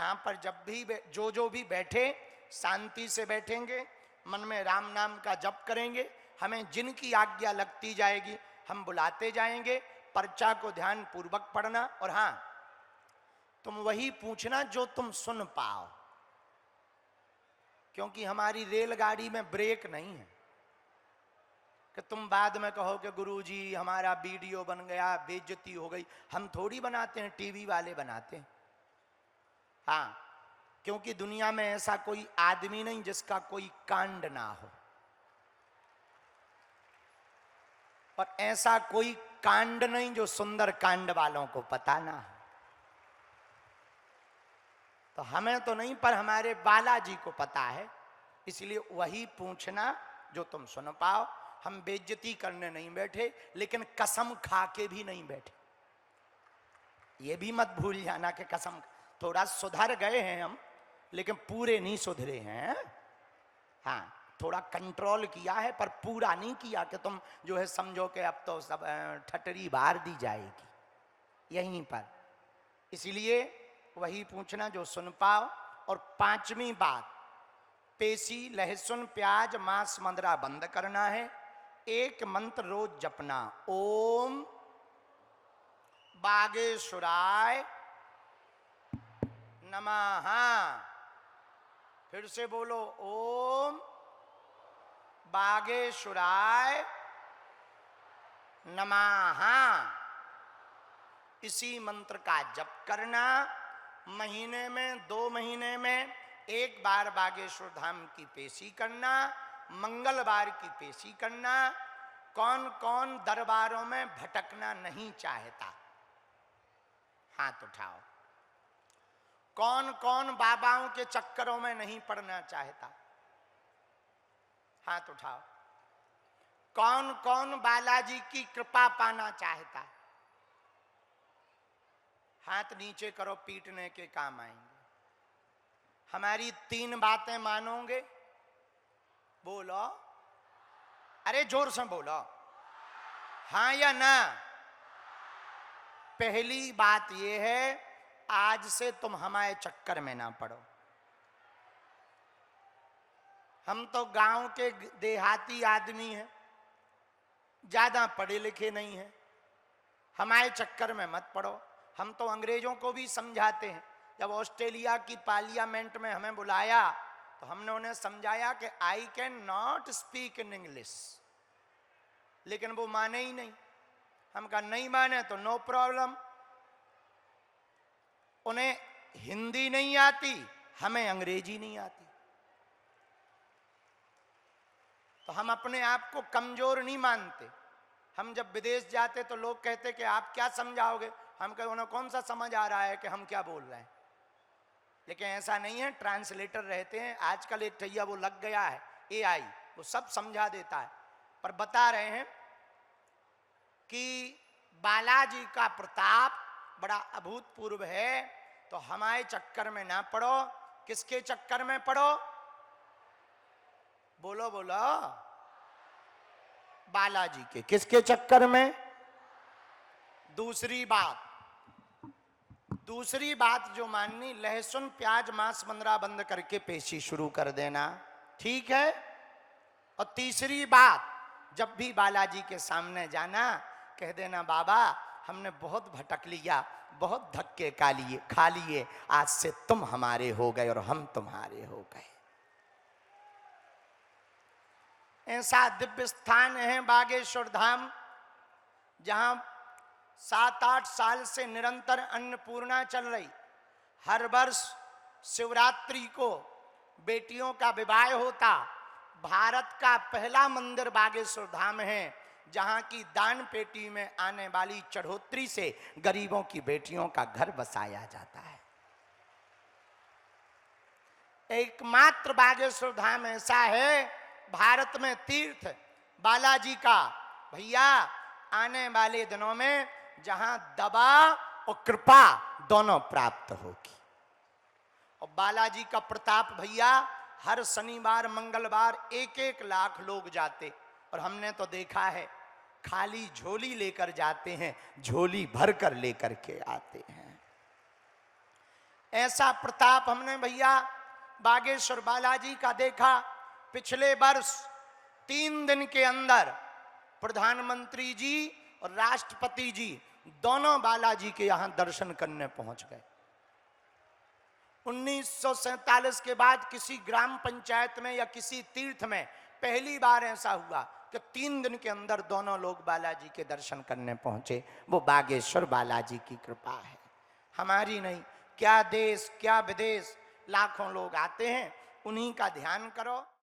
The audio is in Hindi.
यहाँ पर जब भी जो भी बैठे शांति से बैठेंगे, मन में राम नाम का जप करेंगे, हमें जिनकी आज्ञा लगती जाएगी हम बुलाते जाएंगे। पर्चा को ध्यान पूर्वक पढ़ना, और हाँ, तुम वही पूछना जो तुम सुन पाओ, क्योंकि हमारी रेलगाड़ी में ब्रेक नहीं है कि तुम बाद में कहो कि गुरुजी हमारा वीडियो बन गया, बेइज्जती हो गई। हम थोड़ी बनाते हैं, टीवी वाले बनाते हैं। हाँ, क्योंकि दुनिया में ऐसा कोई आदमी नहीं जिसका कोई कांड ना हो, और ऐसा कोई कांड नहीं जो सुंदर कांड वालों को पता ना हो। तो हमें तो नहीं, पर हमारे बालाजी को पता है, इसलिए वही पूछना जो तुम सुन पाओ। हम बेइज्जती करने नहीं बैठे, लेकिन कसम खा के भी नहीं बैठे। ये भी मत भूल जाना कि कसम, थोड़ा सुधर गए हैं हम, लेकिन पूरे नहीं सुधरे हैं। हाँ, थोड़ा कंट्रोल किया है, पर पूरा नहीं किया कि तुम जो है समझो कि अब तो सब ठटरी बाहर दी जाएगी यहीं पर। इसलिए वही पूछना जो सुन पाओ। और पांचवी बात, पेशी, लहसुन, प्याज, मांस, मंदरा बंद करना है। एक मंत्र रोज जपना, ओम बागेश्वराय नमः। फिर से बोलो, ओम बागेश्वराय नमः। इसी मंत्र का जप करना। महीने में, 2 महीने में एक बार बागेश्वर धाम की पेशी करना, मंगलवार की पेशी करना। कौन कौन दरबारों में भटकना नहीं चाहता, हाथ उठाओ। कौन कौन बाबाओं के चक्करों में नहीं पड़ना चाहता, हाथ उठाओ। कौन कौन बालाजी की कृपा पाना चाहता, हाथ नीचे करो, पीटने के काम आएंगे। हमारी 3 बातें मानोगे? बोलो, अरे जोर से बोलो, हाँ या ना। पहली बात यह है, आज से तुम हमारे चक्कर में ना पड़ो। हम तो गांव के देहाती आदमी हैं, ज्यादा पढ़े लिखे नहीं हैं, हमारे चक्कर में मत पड़ो। हम तो अंग्रेजों को भी समझाते हैं। जब ऑस्ट्रेलिया की पार्लियामेंट में हमें बुलाया तो हमने उन्हें समझाया कि I can not speak in English, लेकिन वो माने ही नहीं। हम कहा नहीं माने तो नो प्रॉब्लम। उन्हें हिंदी नहीं आती, हमें अंग्रेजी नहीं आती, तो हम अपने आप को कमजोर नहीं मानते। हम जब विदेश जाते तो लोग कहते कि आप क्या समझाओगे, हम कहे उन्हें कौन सा समझ आ रहा है कि हम क्या बोल रहे हैं। लेकिन ऐसा नहीं है, ट्रांसलेटर रहते हैं। आजकल एक ठैया वो लग गया है, एआई, वो सब समझा देता है। पर बता रहे हैं कि बालाजी का प्रताप बड़ा अभूतपूर्व है, तो हमारे चक्कर में ना पड़ो। किसके चक्कर में पड़ो? बोलो बोलो, बालाजी के। किसके चक्कर में? दूसरी बात जो माननी, लहसुन, प्याज, मांस, मंदरा बंद करके पेशी शुरू कर देना, ठीक है। और तीसरी बात, जब भी बालाजी के सामने जाना, कह देना बाबा हमने बहुत भटक लिया, बहुत धक्के खा लिए, आज से तुम हमारे हो गए और हम तुम्हारे हो गए। ऐसा दिव्य स्थान है बागेश्वर धाम, जहां 7-8 साल से निरंतर अन्नपूर्णा चल रही। हर वर्ष शिवरात्रि को बेटियों का विवाह होता। भारत का पहला मंदिर बागेश्वर धाम है, जहां की दान पेटी में आने वाली चढ़ोतरी से गरीबों की बेटियों का घर बसाया जाता है। एकमात्र बागेश्वर धाम ऐसा है भारत में तीर्थ बालाजी का, भैया, आने वाले दिनों में जहां दवा और कृपा दोनों प्राप्त होगी। और बालाजी का प्रताप भैया, हर शनिवार मंगलवार 1-1 लाख लोग जाते, और हमने तो देखा है खाली झोली लेकर जाते हैं, झोली भर कर लेकर के आते हैं। ऐसा प्रताप हमने भैया बागेश्वर बालाजी का देखा। पिछले वर्ष 3 दिन के अंदर प्रधानमंत्री जी और राष्ट्रपति जी दोनों बालाजी के यहां दर्शन करने पहुंच गए। 1947 के बाद किसी ग्राम पंचायत में या किसी तीर्थ में पहली बार ऐसा हुआ कि 3 दिन के अंदर दोनों लोग बालाजी के दर्शन करने पहुंचे। वो बागेश्वर बालाजी की कृपा है, हमारी नहीं। क्या देश क्या विदेश लाखों लोग आते हैं, उन्हीं का ध्यान करो।